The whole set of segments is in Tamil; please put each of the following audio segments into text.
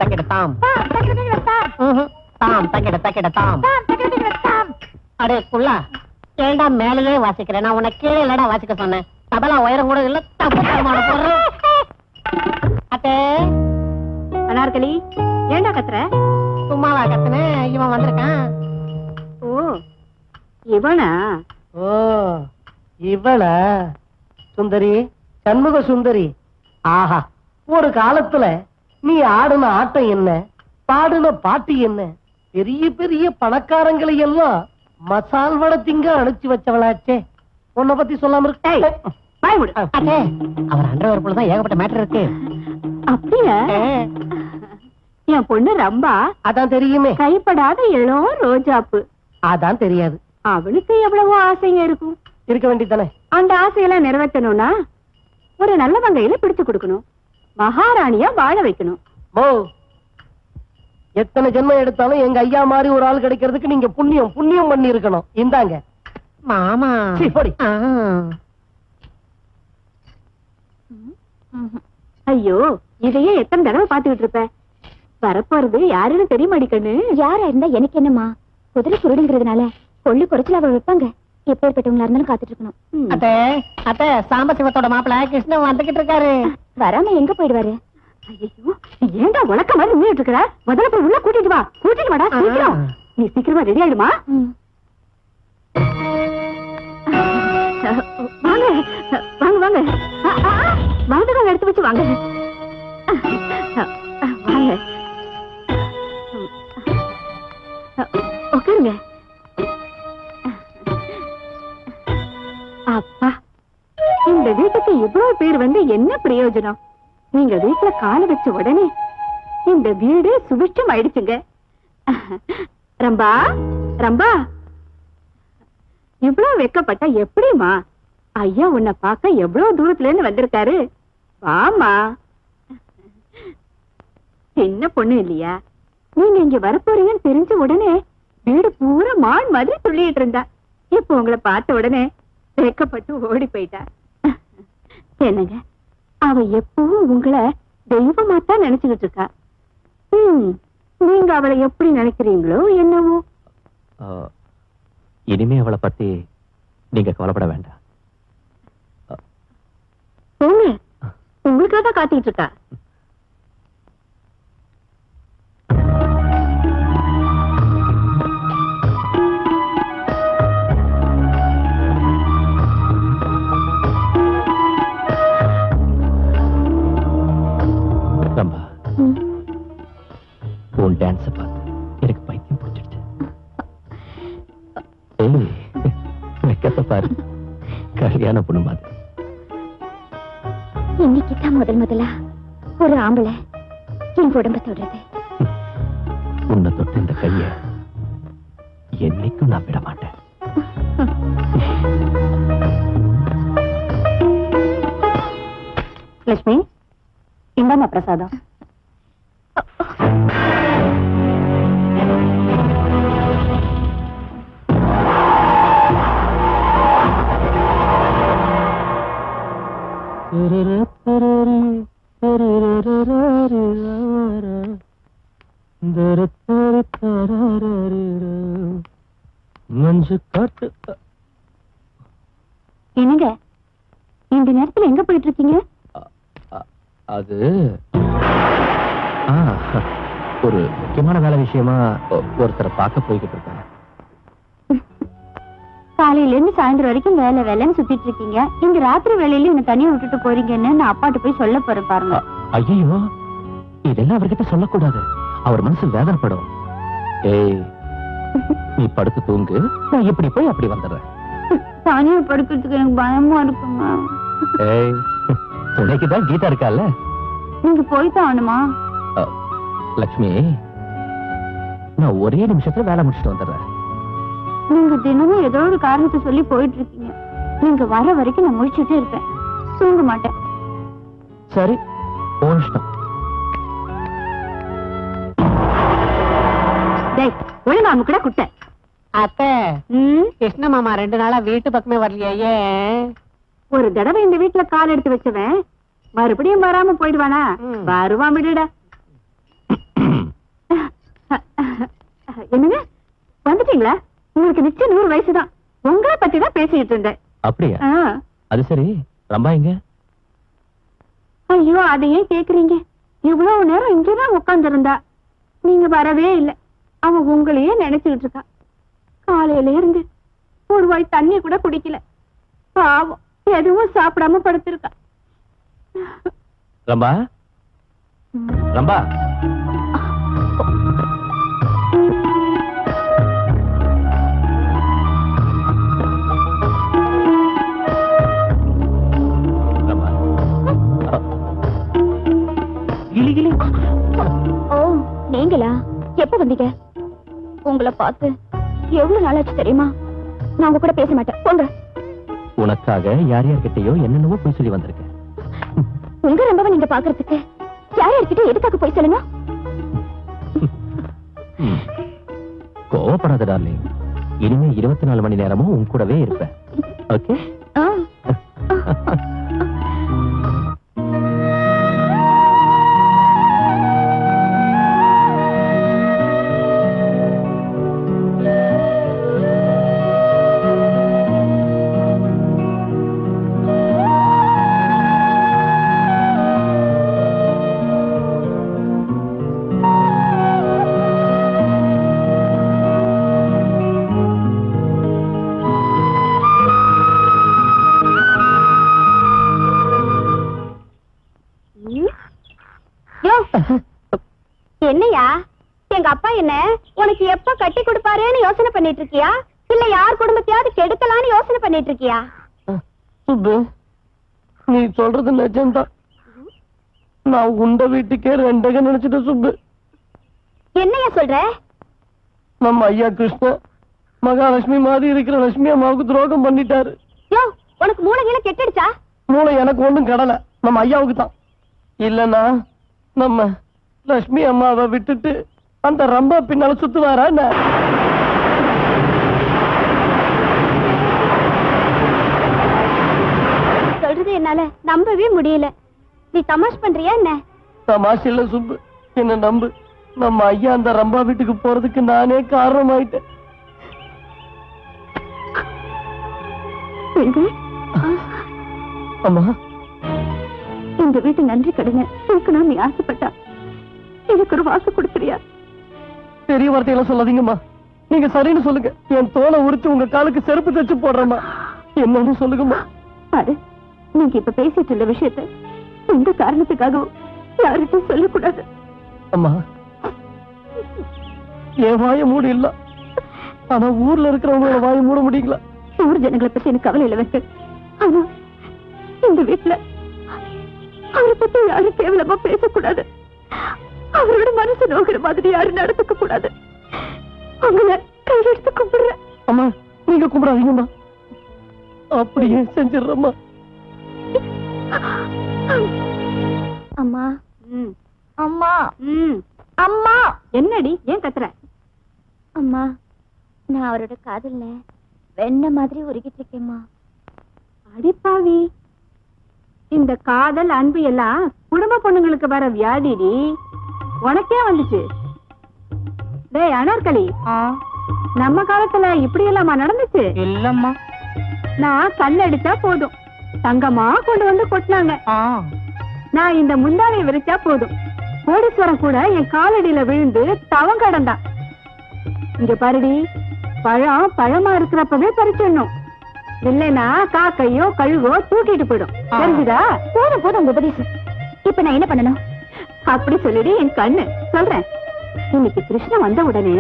தக்கிட தக்கிட தாம் தாம் தக்கிட தக்கிட தாம். அடே குள்ளா, ஏண்டா மேலேயே வாசிக்கிறேன்? நான் உன்னை கீழே இல்லடா வாசிக்க சொன்னேன். தபலா உயரம் கூட இல்ல, தப்பு தரமான போடுறேன். அத்தே அனார்களி, ஏண்டா கத்துற? சும்மாவா கத்துனேன், இவன் வந்திருக்கான். ஓ இவனா? ஓ இவளா? சுந்தரி, சண்முக சுந்தரி. ஆஹா, ஒரு காலத்துல நீ ஆடின ஆட்டம் என்ன, பாடின பாட்டு என்ன, பெரிய பெரிய பணக்காரங்களை எல்லாம் மசால் வடை திங்க அனுப்பிச்சு வச்சவளாச்சே. உன்னை பத்தி சொல்லாம இருக்க. அவர் அண்டர்வேர்க்குள்ளதான் ஏகப்பட்ட மேட்டர் இருக்கு. அப்படியா? என் பொண்ணு ரம்பா. அதான் தெரியுமே. கைப்படாத இளம் ரோஜாப்பு. அதான் தெரியாது. அவளுக்கு எவ்வளவோ ஆசைங்க இருக்கும். இருக்க வேண்டியதானே. அந்த ஆசையெல்லாம் நிறைவேற்றணும்னா ஒரு நல்ல வங்கையில பிடிச்சு கொடுக்கணும், மகாராணியா வாழ வைக்கணும். ஓ, எத்தனை ஜென்மம் எடுத்தாலும் எங்க ஐயா மாதிரி ஒரு ஆள் கிடைக்கிறதுக்கு நீங்க புண்ணியம் புண்ணியம் பண்ணி இருக்கணும். இந்தாங்க மாமா. ஐயோ, இதையே எத்தனை தடவை பாத்துக்கிட்டு இருப்ப. வரப்போறது யாருன்னு தெரியுமாடி கண்ணு? யாரா இருந்தா எனக்கு என்னமா? குதிரை குருடுங்கிறதுனால கொள்ளு குறைச்சல் அவ வைப்பாங்க. எப்பேற்பட்டவங்களா இருந்தாலும் காத்துட்டு இருக்கணும். அத்தை அத்தை, சாம்பசிவத்தோட மாப்பிள்ள கிருஷ்ணன் வந்துகிட்டு இருக்காரு. வராம எங்க போயிடுவாரு? ஐயோ, ஏண்டா உலக்க மாதிரி நின்றுட்டு இருக்கற? முதல்ல போய் உள்ள கூட்டிட்டு வா. கூட்டிட்டு வாடா சீக்கிரம். நீ சீக்கிரமா ரெடி ஆயிடுமா? வாங்க வாங்க வாங்க, வாங்க எடுத்து வச்சு வாங்க வாங்க. உட்காருங்க. அப்பா, இந்த வீட்டுக்கு இவ்வளவு பேர் வந்து என்ன பிரயோஜனம்? நீங்க வீட்டுல கால வச்ச உடனே இந்த வீடு சுபிட்சம் ஆயிடுச்சுங்க. ரம்பா ரம்பா, இவ்வளவு வெக்கப்பட்டா எப்படிமா? ஐயா உன்னை பார்க்க எவ்வளவு தூரத்துல இருந்து வந்திருக்காரு. வாமா. சின்ன பொண்ணு இல்லையா? நீங்க இங்க வரப்போறீங்கன்னு தெரிஞ்ச உடனே வீடு பூரா மான் மாதிரி துள்ளிட்டு இருந்தா. இப்ப உங்களை பார்த்த உடனே வெக்கப்பட்டு ஓடி போயிட்டா. என்னங்க, அவ எப்பவும் உங்களை தெய்வமாத்தான் நினைச்சுக்கிட்டு இருக்கா. நீங்க அவளை எப்படி நினைக்கிறீங்களோ என்னவோ. இனிமே அவளை பத்தி நீங்க கவலைப்பட வேண்டாம். போங்க, உங்களுக்காக தான் காத்துக்கிட்டு இருக்கா. ரம்பா, உன் டான்ஸ பார்த்து எனக்கு பைத்தியம் பிடிச்சிடுச்சு. வெக்கத்தை பாரு, கல்யாண பொண்ணு மாதிரி. இன்னைக்குதான் முதலா ஒரு ஆம்பளை என் உடம்ப தொடுறது. உன்னை தொட்டு இந்த கைய என்னைக்கும் நான் விட மாட்டேன். லட்சுமி, இந்தாமா பிரசாதம். என்னங்க, இந்த நேரத்துல எங்க போயிட்டு இருக்கீங்க? அது ஒரு முக்கியமான வேலை விஷயமா ஒருத்தரை பார்க்க போய்கிட்டு இருக்கேன். காலையில இருந்து சாயந்தரம் வரைக்கும் வேலை வேலைன்னு சுத்திட்டு இருக்கீங்க. இந்த ராத்திரி வேலையில என்ன தனியா விட்டுட்டு போறீங்கன்னு நான் அப்பாட்ட போய் சொல்ல போறேன் பாருங்க. ஐயோ, இதெல்லாம் அவர்கிட்ட சொல்லக்கூடாது. அவர் மனசு வேதனைப்படும். ஏய், நீ படுத்து தூங்கு, நான் இப்படி போய் அப்படி வந்துடுறேன். தனியா படுக்கிறதுக்கு எனக்கு பயமா இருக்குமா? ஏய், துணைக்குதான் கீதா இருக்கால. நீங்க போய்தான் ஆகணுமா? லட்சுமி, நான் ஒரே நிமிஷத்துல வேலை முடிச்சுட்டு வந்துடுறேன். நீங்க தினமும் ஏதோ ஒரு காரணத்தை சொல்லி போயிட்டு இருக்கீங்க. நீங்க வர வரைக்கும் நான் முடிச்சுட்டே இருப்பேன், தூங்க மாட்டேன். சரி, உன் இஷ்டம். ஒழுங்கா அவங்க கூட குட்ட. அத்தை, கிருஷ்ண மாமா 2 நாளா வீட்டு பக்கமே வரலையே. ஒரு தடவை இந்த வீட்டுல கால் எடுத்து வச்சவன் மறுபடியும் வராம போயிடுவானா? வருவான் விடுடா. என்னங்க வந்துட்டீங்களா? உங்களுக்கு நிச்சயம் 100 வயசுதான். உங்களை பத்தி தான் பேசிட்டு இருந்தேன். அப்படியா? அது சரி, ரம்பா எங்க? ஐயோ, அதை ஏன் கேக்குறீங்க? இவ்வளவு நேரம் இங்கதான் உட்கார்ந்து இருந்தா, நீங்க வரவே இல்லை. அவன் உங்களையே நினைச்சுக்கிட்டு இருக்கா. காலையில இருந்து ஒரு வாய் தண்ணி கூட குடிக்கல. பாவம், எதுவும் சாப்பிடாம படுத்திருக்கா. ரம்பா, ரம்பா, நீங்களா? எப்ப வந்தீங்க? உங்களை பார்த்து எவ்வளவு நாளாச்சு தெரியுமா? நான் உங்க கூட பேச மாட்டேன், போங்க. உனக்காக யார் யார்கிட்டயோ என்னென்னவோ போய் சொல்லி வந்திருக்கேன். உங்க ரம்பாவை நீங்க பாக்குறதுக்கு யார் யார்கிட்ட எதுக்காக போய் சொல்லுங்க? கோவப்படாத டார்லிங், இனிமே 24 மணி நேரமும் உன் கூடவே இருப்பேன். ஓகே? என்னையா, எங்க அப்பா என்ன உனக்கு எப்ப கட்டி கொடுப்பாருன்னு யோசனை பண்ணிட்டு இருக்கியா, இல்ல யார் குடும்பத்தையாவது கெடுக்கலான்னு யோசனை பண்ணிட்டு இருக்கியா? சுப்பு, நீ சொல்றது நிஜம்தான். நான் உண்ட வீட்டுக்கே 2 நினைச்சிட்டேன் சுப்பு. என்னையா சொல்ற? நம்ம ஐயா கிருஷ்ண மகாலட்சுமி மாதிரி இருக்கிற லட்சுமி அம்மாவுக்கு துரோகம் பண்ணிட்டாரு. யோ, உனக்கு மூளைகளை கெட்டுடுச்சா? மூளை எனக்கு ஒண்ணும் கடலை, நம்ம ஐயாவுக்கு தான். இல்லன்னா நம்ம லட்சுமி அம்மாவை விட்டுட்டு அந்த ரம்பா பின்னால சுத்துவாரா என்ன? சொல்றது என்னால நம்பவே முடியல. நீ தமாஷ் பண்றியா என்ன? தமாஷ் இல்ல சுப்பு, என்ன நம்பு. நம்ம ஐயா அந்த ரம்பா வீட்டுக்கு போறதுக்கு நானே காரணமாயிட்டேன். அம்மா, இந்த வீட்டு நன்றி கடனை நீ ஆசைப்பட்டா எனக்கு ஒரு வாக்கு கொடுக்குறியா? பெரிய வார்த்தையெல்லாம் சொல்லாதீங்கம்மா. நீங்க சரின்னு சொல்லுங்க. என் தோலை உரிச்சு உங்க காலுக்கு செருப்பு தச்சு போடுறேம்மா. என்னன்னு சொல்லுங்கம்மா. பாரு, நீங்க இப்ப பேசிட்டு இருந்த விஷயத்த எந்த காரணத்துக்காகவும் யாருக்கும் சொல்லக்கூடாது. அம்மா, என் வாய மூடி இல்ல, ஆனா ஊர்ல இருக்கிறவங்களோட வாய மூட முடியுங்களா? ஊர் ஜனங்களை பத்தி எனக்கு கவலை இல்லை வைக்க. ஆனா இந்த வீட்டுல அவரை பத்தி யாரும் கேவலமா பேசக்கூடாது. அவரோட மனசு நோக்கிற மாதிரி யாரும் நடந்துக்க கூடாது. உங்களை கையெடுத்து கும்பிடுறேன். அம்மா, நீங்க கும்பிடாதீங்கம்மா. அப்படியே செஞ்சிடறம்மா. அம்மா, அம்மா, அம்மா. என்னடி ஏன் கத்துற? அம்மா, நான் அவரோட காதல்ல வெண்ண மாதிரி உருகிட்டு இருக்கேம்மா. அடிப்பாவி, இந்த காதல் அன்பு எல்லாம் குடும்ப பொண்ணுங்களுக்கு வர வியாதிடி. உனக்கே வந்துச்சு. டேய் அனார்கலி, நம்ம காலத்துல இப்படி எல்லாமா நடந்துச்சு? இல்லம்மா. நான் கல்லடிச்சா போதும் தங்கமா கொண்டு வந்து கொட்டினாங்க. நான் இந்த முந்தானை விரிச்சா போதும் கோடீஸ்வரம் கூட என் காலடியில விழுந்து தவம் கடந்தான். இங்க பாருடி, பழம் பழமா இருக்கிறப்பவே பறிச்சிடணும், இல்லைன்னா காக்கையோ கழுகோ தூக்கிட்டு போயிடும். தெரிஞ்சுதா? போதும் போதும் உங்க உபதேசம். இப்ப நான் என்ன பண்ணணும்? அப்படி சொல்லிடு என் கண்ணு. சொல்றேன், இன்னைக்கு கிருஷ்ணன் வந்த உடனே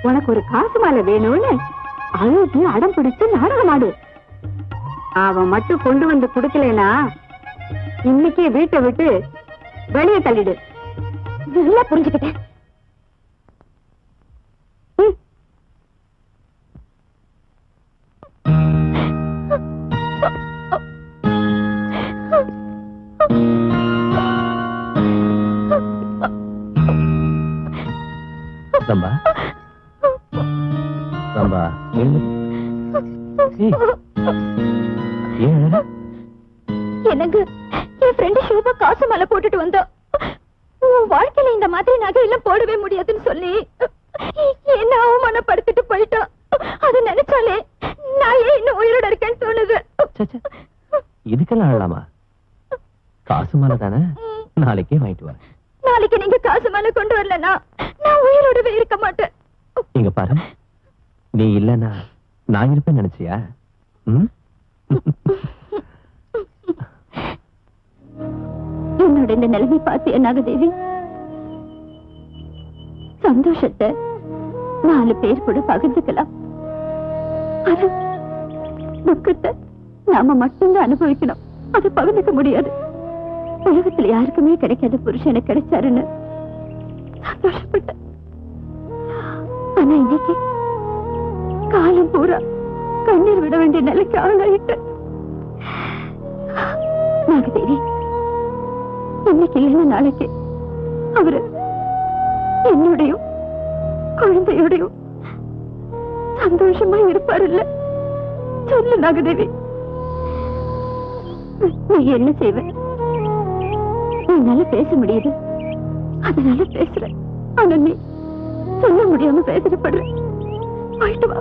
உனக்கு ஒரு காசு மாலை வேணும்னு அழுது அடம் பிடிச்சு நாடகம் ஆடு. அவன் மட்டும் கொண்டு வந்து குடுக்கலனா இன்னைக்கே வீட்டை விட்டு வெளியே தள்ளிடு. நல்லா புரிஞ்சுக்கிட்டேன். ரம்பா, ரம்பா, எனக்கு என் ஃப்ரெண்டு ஷோபா காசு மேல போட்டுட்டு வந்தா, உன் வாழ்க்கையில இந்த மாதிரி நகை எல்லாம் போடவே முடியாதுன்னு சொல்லி என்ன அவமானப்படுத்திட்டு போயிட்டான். அதை நினைச்சாலே நான் ஏன் இன்னும் உயிரோட இருக்கேன்னு தோணுது. இதுக்கெல்லாம் அழலாமா? காசு மாலை தானே, நாளைக்கே வாங்கிட்டு வரேன். நாளைக்கு நீங்க காசு மாலை கொண்டு வரலன்னா நான் உயிரோடவே இருக்க மாட்டேன். இங்க பாரு, நீ இல்லன்னா நான் இருப்பேன் நினைச்சியா? என்னோட இந்த நிலைமை பார்த்து நாகதேவி, சந்தோஷத்தை 4 பேர் கூட பகிர்ந்துக்கலாம். ஆனா துக்கத்தை நாம மட்டும்தான் அனுபவிக்கணும். அதை பகிர்ந்துக்க முடியாது. உலகத்துல யாருக்குமே கிடைக்காத புருஷன் எனக்கு கிடைச்சாருன்னு சந்தோஷப்பட்டேன். ஆனா இன்னைக்கு காலம் பூரா கண்ணீர் விட வேண்டிய நிலைக்கு ஆளாயிட்டு. நாகதேவி, இன்னைக்கு இல்லைன்னா நாளைக்கு அவரு என்னுடையும் குழந்தையோடையும் சந்தோஷமா இருப்பாரு இல்ல? சொல்லு நாகதேவி, நீ என்ன செய்வ? என்னால பேச முடியுது, அதனால பேசுற. ஆனா நீ சொல்ல முடியாம வேதனைப்படுற. போயிட்டு வா.